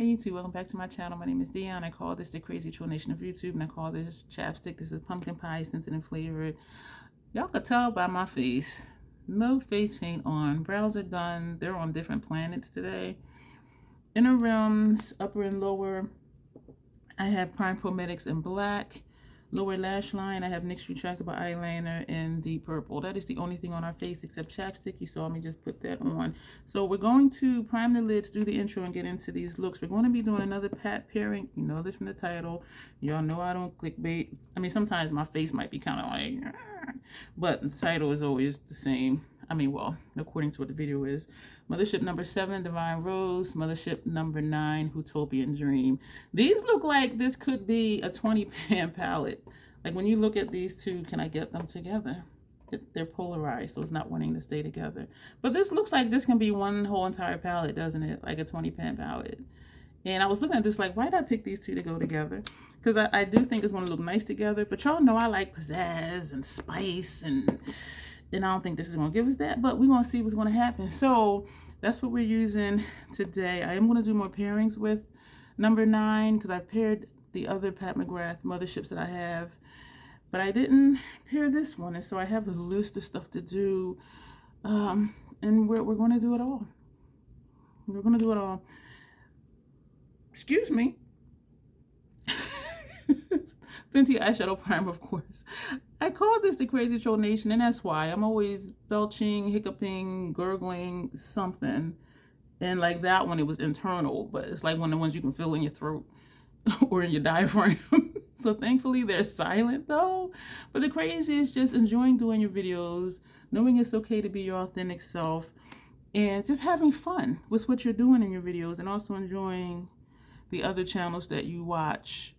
Hey YouTube, welcome back to my channel. My name is Dion. I call this the crazy troll nation of YouTube, and I call this chapstick. This is pumpkin pie scented and flavored. Y'all could tell by my face. No face paint on. Brows are done. They're on different planets today. Inner rims, upper and lower. I have Prime Prometics in black. Lower lash line, I have NYX retractable eyeliner in deep purple. That is the only thing on our face except chapstick. You saw me just put that on. So we're going to prime the lids, do the intro, and get into these looks. We're going to be doing another pat pairing. You know this from the title. Y'all know I don't clickbait. I mean, sometimes my face might be kind of like, but the title is always the same. I mean, well, according to what the video is. Mothership number 7, Divine Rose. Mothership number 9, Huetopian Dream. These look like this could be a 20-pan palette. Like when you look at these two, can I get them together? They're polarized, so it's not wanting to stay together. But this looks like this can be one whole entire palette, doesn't it? Like a 20-pan palette. And I was looking at this like, why did I pick these two to go together? Because I do think it's going to look nice together. But y'all know I like pizzazz and spice and I don't think this is going to give us that, but we're going to see what's going to happen. So that's what we're using today. I am going to do more pairings with number 9 because I paired the other Pat McGrath Motherships that I have, but I didn't pair this one. And so I have a list of stuff to do, and we're going to do it all. We're going to do it all. Excuse me. Fenty eyeshadow primer, of course. I call this the crazy troll nation, and that's why I'm always belching, hiccuping, gurgling, something. And like that one, it was internal, but it's like one of the ones you can feel in your throat or in your diaphragm. So thankfully they're silent though. But the crazy is just enjoying doing your videos, knowing it's okay to be your authentic self, and just having fun with what you're doing in your videos, and also enjoying the other channels that you watch.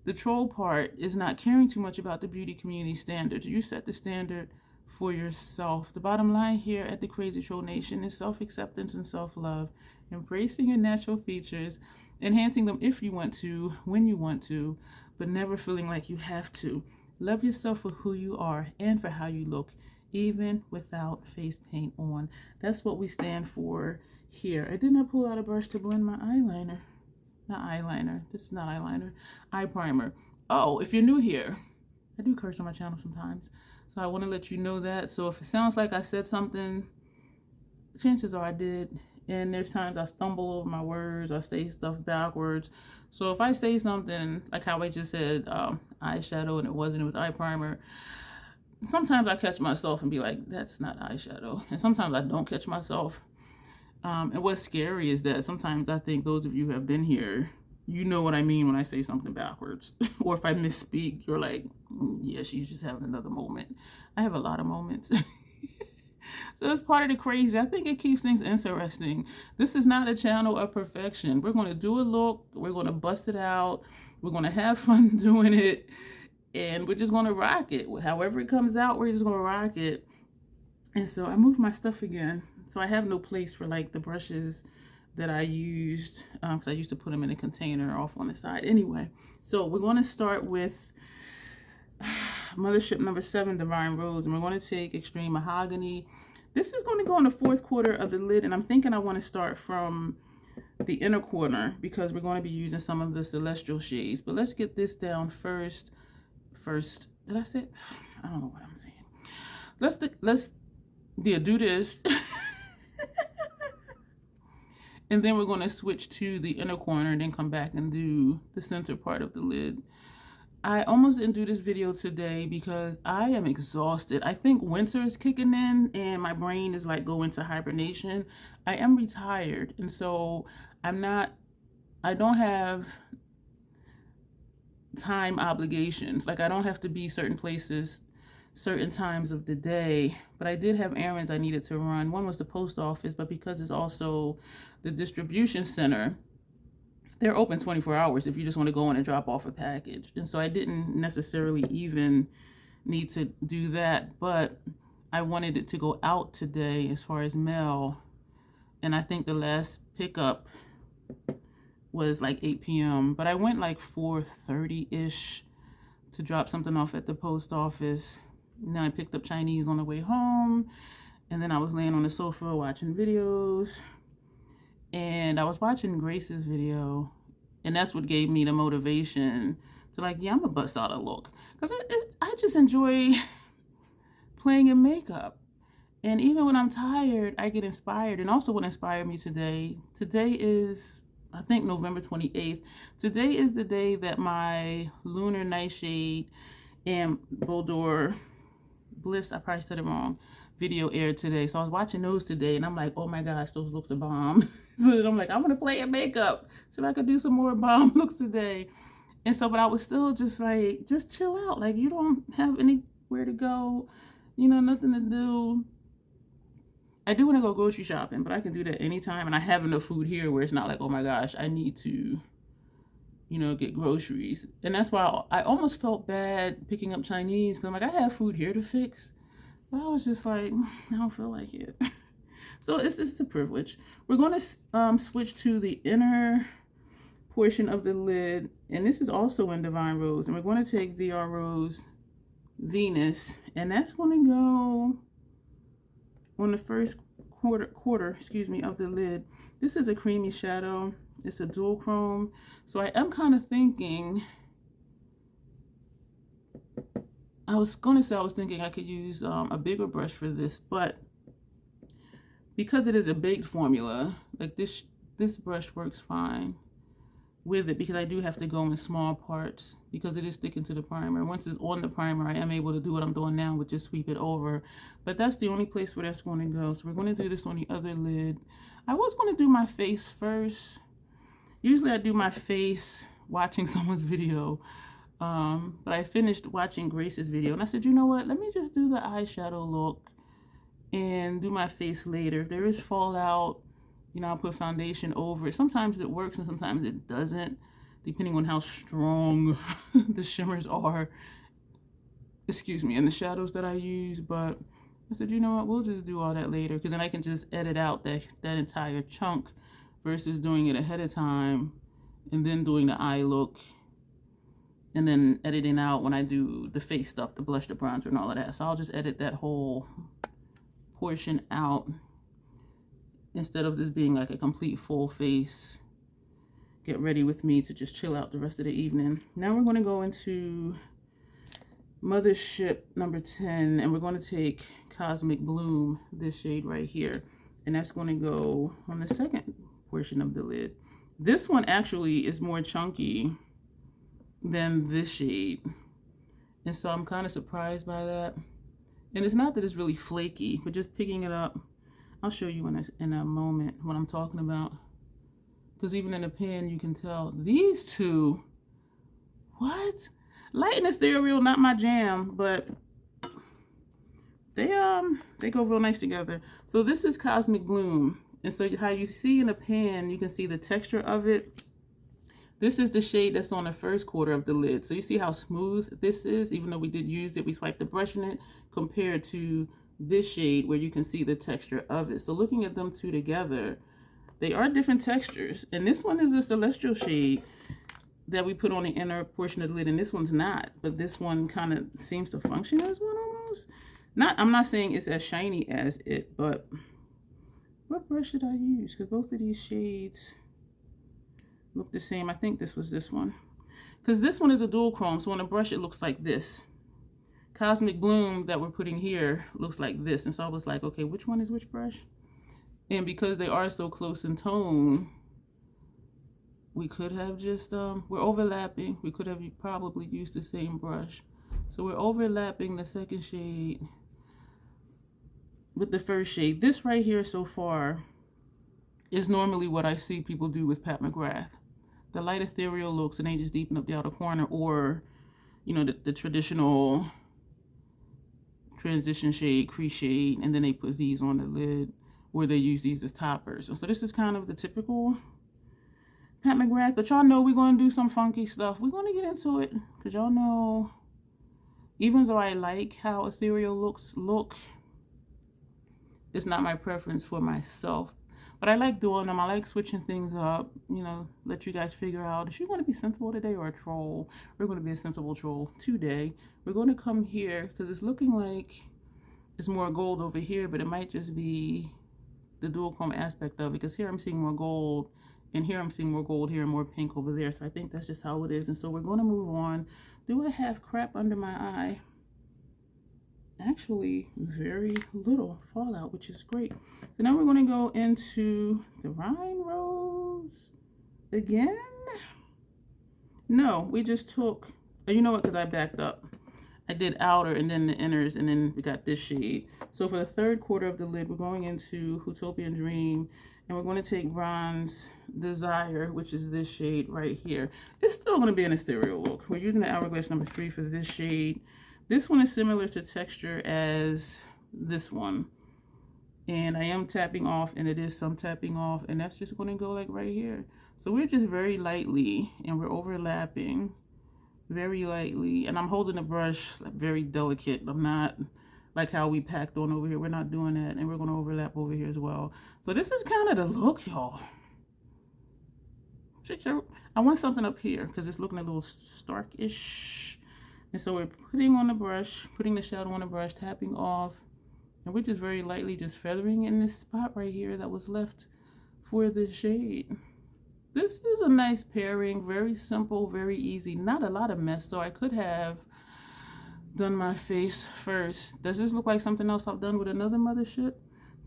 The troll part is not caring too much about the beauty community standards. You set the standard for yourself. The bottom line here at the Crazy Troll Nation is self-acceptance and self-love. Embracing your natural features, enhancing them if you want to, when you want to, but never feeling like you have to. Love yourself for who you are and for how you look, even without face paint on. That's what we stand for here. I did not pull out a brush to blend my eyeliner. Not eyeliner. This is not eyeliner. Eye primer. Oh, if you're new here, I do curse on my channel sometimes. So I want to let you know that. So if it sounds like I said something, chances are I did. And there's times I stumble over my words. I say stuff backwards. So if I say something, like how I just said eyeshadow and it wasn't, it was eye primer, sometimes I catch myself and be like, that's not eyeshadow. And sometimes I don't catch myself. And what's scary is that sometimes I think those of you who have been here, you know what I mean when I say something backwards. Or if I misspeak, you're like, yeah, she's just having another moment. I have a lot of moments. So it's part of the crazy. I think it keeps things interesting. This is not a channel of perfection. We're going to do a look. We're going to bust it out. We're going to have fun doing it. And we're just going to rock it. However it comes out, we're just going to rock it. And so I moved my stuff again. So I have no place for like the brushes that I used, because I used to put them in a container off on the side. Anyway, so we're going to start with Mothership number 7, Divine Rose, and we're going to take Extreme Mahogany. This is going to go in the 4th quarter of the lid, and I'm thinking I want to start from the inner corner because we're going to be using some of the celestial shades. But let's get this down first. Did I say? I don't know what I'm saying. Let's do this. And then we're going to switch to the inner corner and then come back and do the center part of the lid. I almost didn't do this video today because I am exhausted. I think winter is kicking in and my brain is like going to hibernation. I am retired, and so I don't have time obligations. Like I don't have to be certain places certain times of the day, but I did have errands I needed to run. One was the post office, but because it's also the distribution center, they're open 24 hours if you just want to go in and drop off a package. And so I didn't necessarily even need to do that, but I wanted it to go out today as far as mail. And I think the last pickup was like 8 p.m., but I went like 4:30-ish to drop something off at the post office. And then I picked up Chinese on the way home. And then I was laying on the sofa watching videos. And I was watching Grace's video, and that's what gave me the motivation to like, yeah, I'm gonna bust out a look. Because I just enjoy playing in makeup. And even when I'm tired, I get inspired. And also what inspired me today is, I think, November 28th. Today is the day that my Lunar Nightshade and Boudoir Bliss, I probably said it wrong, video aired today. So I was watching those today, and I'm like, oh my gosh, those looks are bomb. So I'm like, I'm gonna play in makeup so I could do some more bomb looks today. And so, but I was still just like, just chill out. Like, you don't have anywhere to go, you know, nothing to do. I do want to go grocery shopping, but I can do that anytime. And I have enough food here where it's not like, oh my gosh, I need to, you know, get groceries. And that's why I almost felt bad picking up Chinese, because I'm like, I have food here to fix. But I was just like, I don't feel like it. So it's a privilege. We're going to switch to the inner portion of the lid. And this is also in Divine Rose. And we're going to take VR Rose Venus. And that's going to go on the first quarter, excuse me, of the lid. This is a creamy shadow. It's a dual chrome. So I am kind of thinking, I was thinking I could use a bigger brush for this, but because it is a baked formula, like this brush works fine with it, because I do have to go in small parts because it is sticking to the primer. Once it's on the primer, I am able to do what I'm doing now, which is sweep it over. But that's the only place where that's going to go. So we're going to do this on the other lid. I was going to do my face first. Usually I do my face watching someone's video. But I finished watching Grace's video, and I said, you know what? Let me just do the eyeshadow look and do my face later. If there is fallout, you know, I'll put foundation over it. Sometimes it works and sometimes it doesn't, depending on how strong the shimmers are, excuse me, and the shadows that I use. But I said, you know what, we'll just do all that later, because then I can just edit out that entire chunk versus doing it ahead of time and then doing the eye look and then editing out when I do the face stuff, the blush, the bronzer, and all of that. So I'll just edit that whole portion out, instead of this being like a complete full face. Get ready with me to just chill out the rest of the evening. Now we're going to go into Mothership number 10, and we're going to take Cosmic Bloom, this shade right here, and that's going to go on the second portion of the lid. This one actually is more chunky than this shade, and so I'm kind of surprised by that. And it's not that it's really flaky, but just picking it up, I'll show you in a moment what I'm talking about. Because even in the pen, you can tell these two, what? Light and ethereal, not my jam, but they go real nice together. So this is Cosmic Bloom. And so how you see in the pen, you can see the texture of it. This is the shade that's on the first quarter of the lid. So you see how smooth this is, even though we did use it, we swiped the brush in it, compared to this shade where you can see the texture of it. So looking at them two together, they are different textures. And this one is a celestial shade that we put on the inner portion of the lid, and this one's not. But this one kind of seems to function as one almost. I'm not saying it's as shiny as it, but what brush did I use? Because both of these shades look the same. I think this was this one. Because this one is a dual chrome, so on a brush it looks like this. Cosmic Bloom that we're putting here looks like this. And so I was like, okay, which one is which brush? And because they are so close in tone, we could have just, we're overlapping. We could have probably used the same brush. So we're overlapping the second shade with the first shade. This right here so far is normally what I see people do with Pat McGrath. The light ethereal looks, and they just deepen up the outer corner, or, you know, the traditional transition shade, crease shade, and then they put these on the lid, where they use these as toppers. And so this is kind of the typical Pat McGrath, but y'all know we're going to do some funky stuff. We're going to get into it, because y'all know, even though I like how ethereal looks look, it's not my preference for myself. But I like doing them. I like switching things up, you know, let you guys figure out if you're going to be sensible today or a troll. We're going to be a sensible troll today. We're going to come here because it's looking like it's more gold over here, but it might just be the dual chrome aspect of it, because here I'm seeing more gold, and here I'm seeing more gold here and more pink over there. So I think that's just how it is. And so we're going to move on. Do I have crap under my eye? Actually, very little fallout, which is great. So now we're going to go into the Rhine Rose again. No, we just took, oh, you know what, because I backed up. I did outer and then the inners, and then we got this shade. So for the third quarter of the lid, we're going into Huetopian Dream, and we're going to take Bronze Desire, which is this shade right here. It's still going to be an ethereal look. We're using the Hourglass number 3 for this shade. This one is similar to texture as this one. And I am tapping off, and it is some tapping off, and that's just going to go like right here. So we're just very lightly, and we're overlapping very lightly, and I'm holding the brush very delicate. I'm not like how we packed on over here. We're not doing that, and we're going to overlap over here as well. So this is kind of the look, y'all. I want something up here because it's looking a little stark-ish. And so we're putting on the brush, putting the shadow on the brush, tapping off, and we're just very lightly just feathering in this spot right here that was left for the shade. This is a nice pairing, very simple, very easy, not a lot of mess. So I could have done my face first. Does this look like something else I've done with another Mothership?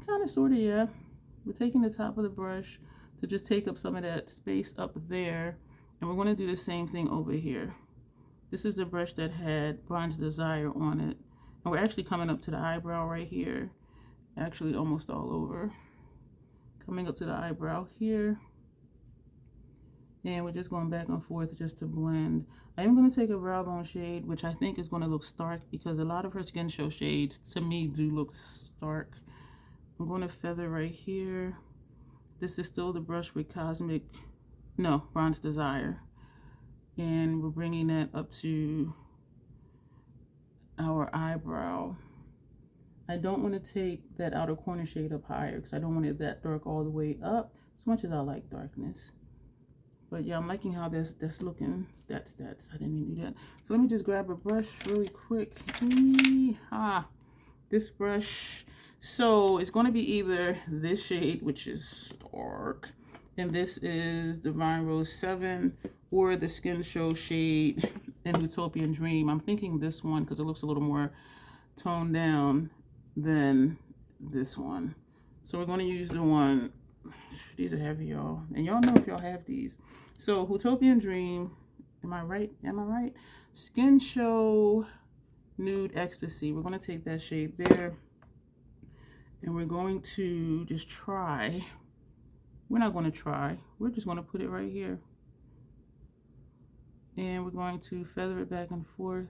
Kind of, sort of, yeah. We're taking the top of the brush to just take up some of that space up there, and we're going to do the same thing over here. This is the brush that had Bronze Desire on it, and we're actually coming up to the eyebrow right here, actually almost all over. Coming up to the eyebrow here. And we're just going back and forth just to blend. I am going to take a brow bone shade, which I think is going to look stark because a lot of her skin show shades to me do look stark. I'm going to feather right here. This is still the brush with Bronze Desire. And we're bringing that up to our eyebrow. I don't want to take that outer corner shade up higher because I don't want it that dark all the way up, as much as I like darkness. But yeah, I'm liking how that's looking. That's, I didn't mean to do that. So let me just grab a brush really quick. This brush. So it's going to be either this shade, which is dark, and this is the Rhine Rose 7, or the Skin Show shade in Huetopian Dream. I'm thinking this one because it looks a little more toned down than this one. So we're going to use the one. These are heavy, y'all, and y'all know if y'all have these. So Huetopian Dream, am I right? Skin Show Nude Ecstasy. We're going to take that shade there, and we're going to just try. We're not going to try. We're just going to put it right here, and we're going to feather it back and forth.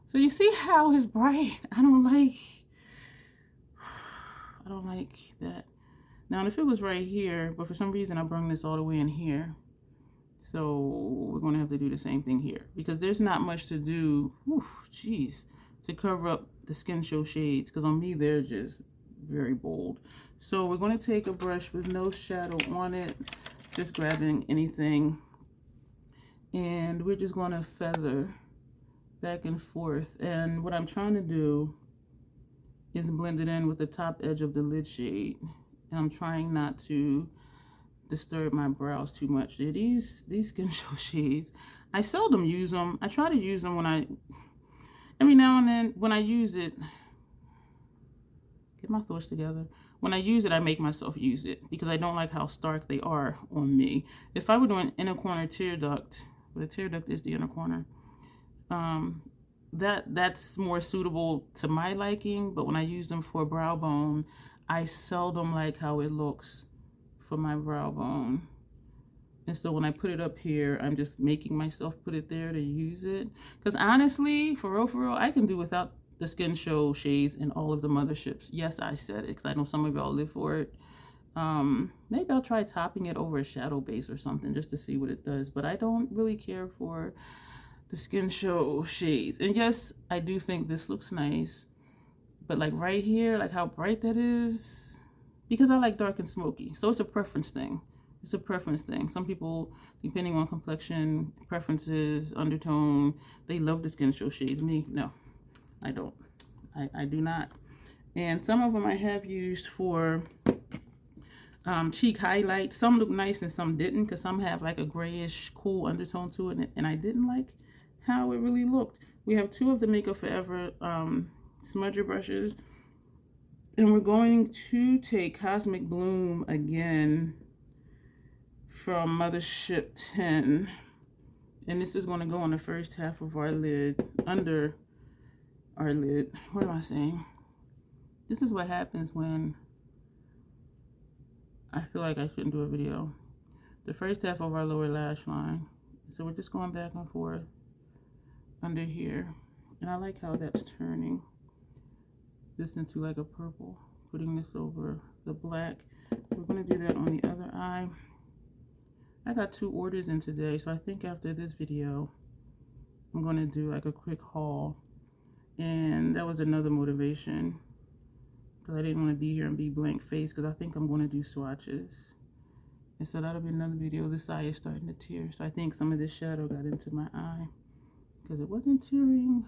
So you see how it's bright? I don't like that. Now, if it was right here, but for some reason I brought this all the way in here. So we're going to have to do the same thing here because there's not much to do, to cover up the Skin Show shades, because on me they're just very bold. So we're going to take a brush with no shadow on it, just grabbing anything, and we're just going to feather back and forth. And what I'm trying to do is blend it in with the top edge of the lid shade. And I'm trying not to disturb my brows too much. These Skin Show shades, I seldom use them. I try to use them every now and then when I use it. Get my thoughts together. When I use it, I make myself use it because I don't like how stark they are on me. If I were doing inner corner tear duct, but a tear duct is the inner corner, that's more suitable to my liking. But when I use them for brow bone, I seldom like how it looks for my brow bone. And so when I put it up here, I'm just making myself put it there to use it. Because honestly, for real, I can do without the Skin Show shades in all of the Motherships. Yes, I said it because I know some of y'all live for it. Maybe I'll try topping it over a shadow base or something just to see what it does. But I don't really care for the Skin Show shades. And yes, I do think this looks nice. But like right here, like how bright that is, because I like dark and smoky. So it's a preference thing. It's a preference thing. Some people, depending on complexion, preferences, undertone, they love the Skin Show shades. Me, no, I don't. I do not. And some of them I have used for cheek highlight. Some look nice and some didn't, because some have like a grayish cool undertone to it, and I didn't like how it really looked. We have 2 of the Makeup Forever smudger brushes, and we're going to take Cosmic Bloom again from Mothership X, and this is going to go on the first half of our lid, under our lid. What am I saying? This is what happens when I feel like I shouldn't do a video. The first half of our lower lash line. So we're just going back and forth under here. And I like how that's turning this into like a purple. Putting this over the black. We're going to do that on the other eye. I got 2 orders in today, so I think after this video, I'm going to do like a quick haul. And that was another motivation, because I didn't want to be here and be blank face, because I think I'm going to do swatches. And so that'll be another video. This eye is starting to tear, so I think some of this shadow got into my eye, because it wasn't tearing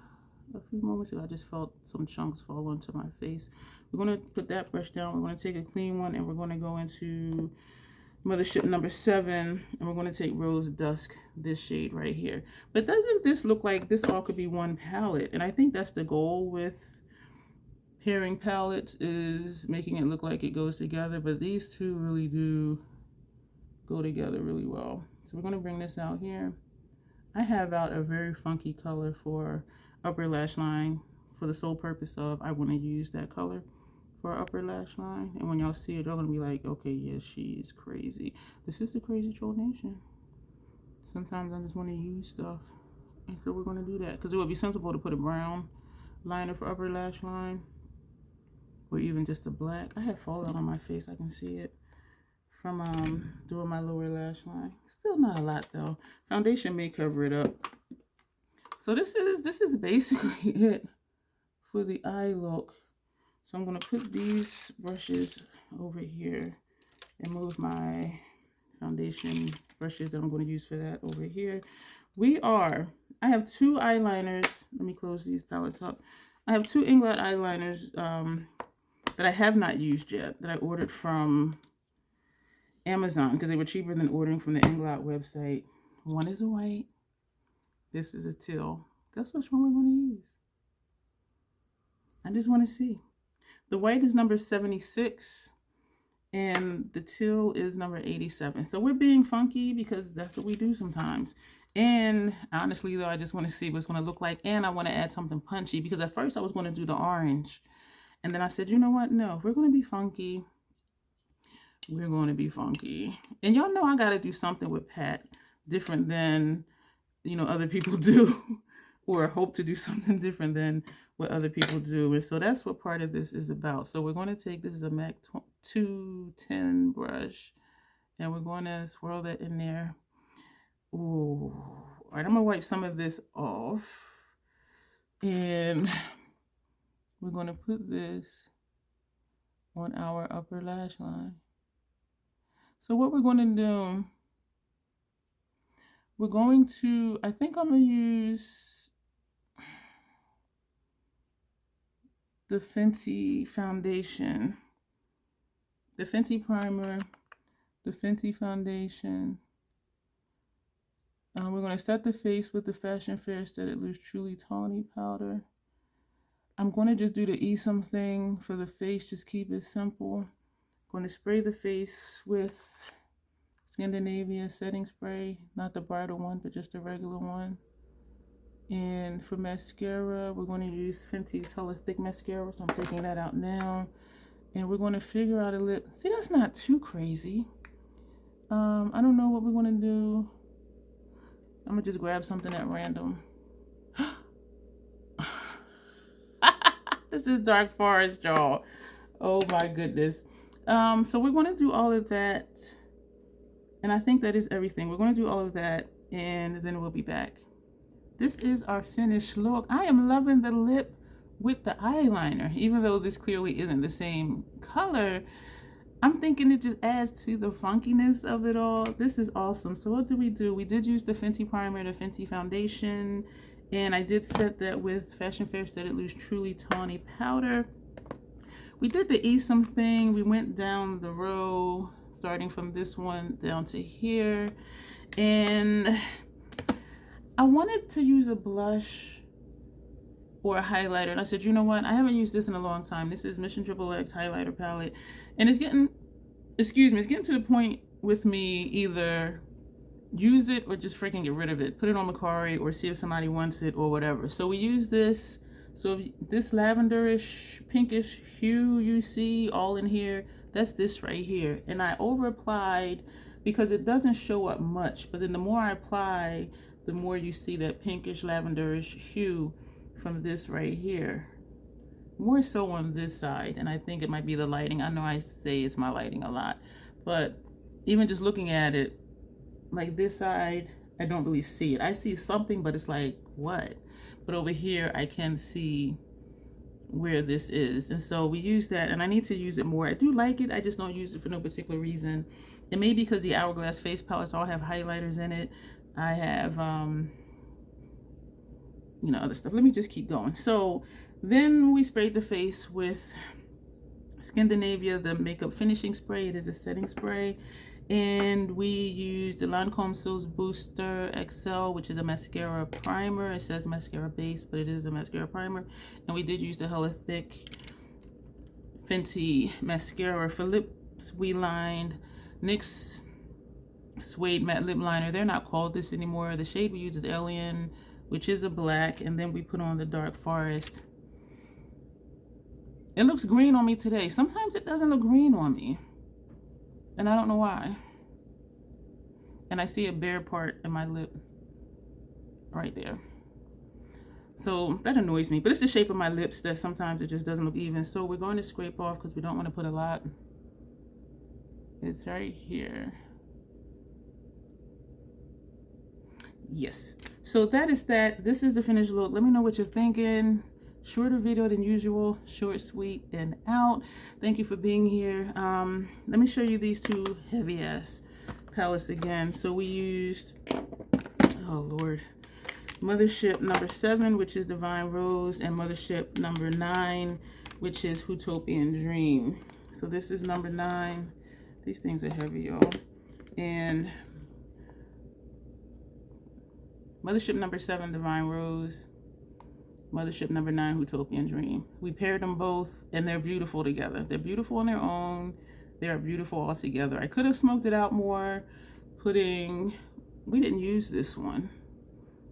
a few moments ago. I just felt some chunks fall onto my face. We're going to put that brush down. We're going to take a clean one, and we're going to go into Mothership number 7, and we're going to take Rose Dusk, this shade right here. But doesn't this look like this all could be one palette? And I think that's the goal with pairing palettes, is making it look like it goes together. But these 2 really do go together really well. So we're going to bring this out here. I have out a very funky color for upper lash line, for the sole purpose of I want to use that color for our upper lash line. And when y'all see it, y'all gonna be like, okay, yeah, she's crazy. This is the Crazy Troll Nation. Sometimes I just want to use stuff, and so we're gonna do that, because it would be sensible to put a brown liner for upper lash line, or even just a black. I have fallout on my face, I can see it from doing my lower lash line. Still not a lot though. Foundation may cover it up. So this is basically it for the eye look. So I'm going to put these brushes over here and move my foundation brushes that I'm going to use for that over here. I have 2 eyeliners. Let me close these palettes up. I have 2 Inglot eyeliners that I have not used yet, that I ordered from Amazon, because they were cheaper than ordering from the Inglot website. One is a white. This is a teal. Guess which one we're going to use? I just want to see. The white is number 76, and the teal is number 87. So we're being funky, because that's what we do sometimes. And honestly, though, I just want to see what it's going to look like. And I want to add something punchy, because at first I was going to do the orange. And then I said, you know what? No, we're going to be funky. We're going to be funky. And y'all know I got to do something with Pat different than, you know, other people do. Or hope to do something different than what other people do. And so that's what part of this is about. So we're going to take, this is a MAC 210 brush, and we're going to swirl that in there. Ooh. All right, I'm going to wipe some of this off, and we're going to put this on our upper lash line. So what we're going to do, we're going to, I think I'm going to use the Fenty foundation, the Fenty primer, the Fenty foundation. We're going to set the face with the Fashion Fair Set It Loose Truly Tawny powder. I'm going to just do the Esom thing for the face, just keep it simple. I'm going to spray the face with Scandinavia setting spray, not the bridal one, but just the regular one. And for mascara, we're going to use Fenty's Hella Thick Mascara, so I'm taking that out now. And we're going to figure out a lip. See, that's not too crazy. I don't know what we're going to do. I'm going to just grab something at random. This is Dark Forest, y'all. Oh my goodness. So we're going to do all of that. And I think that is everything. We're going to do all of that, and then we'll be back. This is our finished look. I am loving the lip with the eyeliner, even though this clearly isn't the same color. I'm thinking it just adds to the funkiness of it all. This is awesome. So what did we do? We did use the Fenty primer, the Fenty foundation, and I did set that with Fashion Fair Set It Loose Truly Tawny powder. We did the Esom thing. We went down the row, starting from this one down to here. And I wanted to use a blush or a highlighter, and I said, you know what, I haven't used this in a long time. This is Mission XXX highlighter palette, and it's getting, excuse me, it's getting to the point with me, either use it or just freaking get rid of it, put it on Macari or see if somebody wants it or whatever. So we use this. So this lavenderish pinkish hue you see all in here, that's this right here. And I over applied because it doesn't show up much, but then the more I apply, the more you see that pinkish lavenderish hue from this right here. More so on this side, and I think it might be the lighting. I know I say it's my lighting a lot, but even just looking at it, like this side, I don't really see it. I see something, but it's like, what? But over here, I can see where this is. And so we use that, and I need to use it more. I do like it, I just don't use it for no particular reason. It may be because the Hourglass face palettes all have highlighters in it. I have, you know, other stuff. Let me just keep going. So then we sprayed the face with Scandinavia, the makeup finishing spray. It is a setting spray. And we used the Lancome Sil's Booster XL, which is a mascara primer. It says mascara base, but it is a mascara primer. And we did use the Hella Thick Fenty mascara for lips. We lined NYX Suede Matte Lip Liner. They're not called this anymore. The shade we use is Alien, which is a black. And then we put on the Dark Forest. It looks green on me today. Sometimes it doesn't look green on me, and I don't know why. And I see a bare part in my lip right there. So that annoys me, but it's the shape of my lips that sometimes it just doesn't look even. So we're going to scrape off because we don't want to put a lot. It's right here. Yes. So that is that. This is the finished look. Let me know what you're thinking. Shorter video than usual, short, sweet, and out. Thank you for being here. Let me show you these two heavy ass palettes again. So we used, oh Lord, Mothership VII, which is Divine Rose, and Mothership IX, which is Huetopian Dream. So this is number 9. These things are heavy, y'all. And Mothership VII, Divine Rose, Mothership IX, Huetopian Dream. We paired them both, and they're beautiful together. They're beautiful on their own. They are beautiful all together. I could have smoked it out more, we didn't use this one.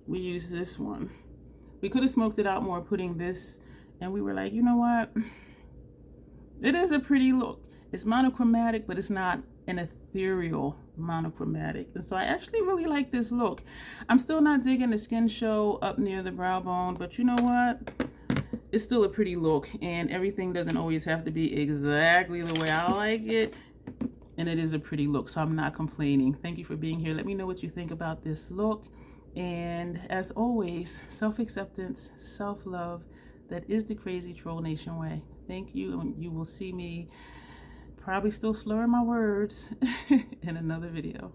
We used this one. We could have smoked it out more putting this, and we were like, you know what? It is a pretty look. It's monochromatic, but it's not an ethereal monochromatic. And so I actually really like this look. I'm still not digging the skin show up near the brow bone, but you know what? It's still a pretty look, and everything doesn't always have to be exactly the way I like it. And it is a pretty look, so I'm not complaining. Thank you for being here. Let me know what you think about this look. And as always, self-acceptance, self-love, that is the Crazy Troll Nation way. Thank you, and you will see me probably still slurring my words in another video.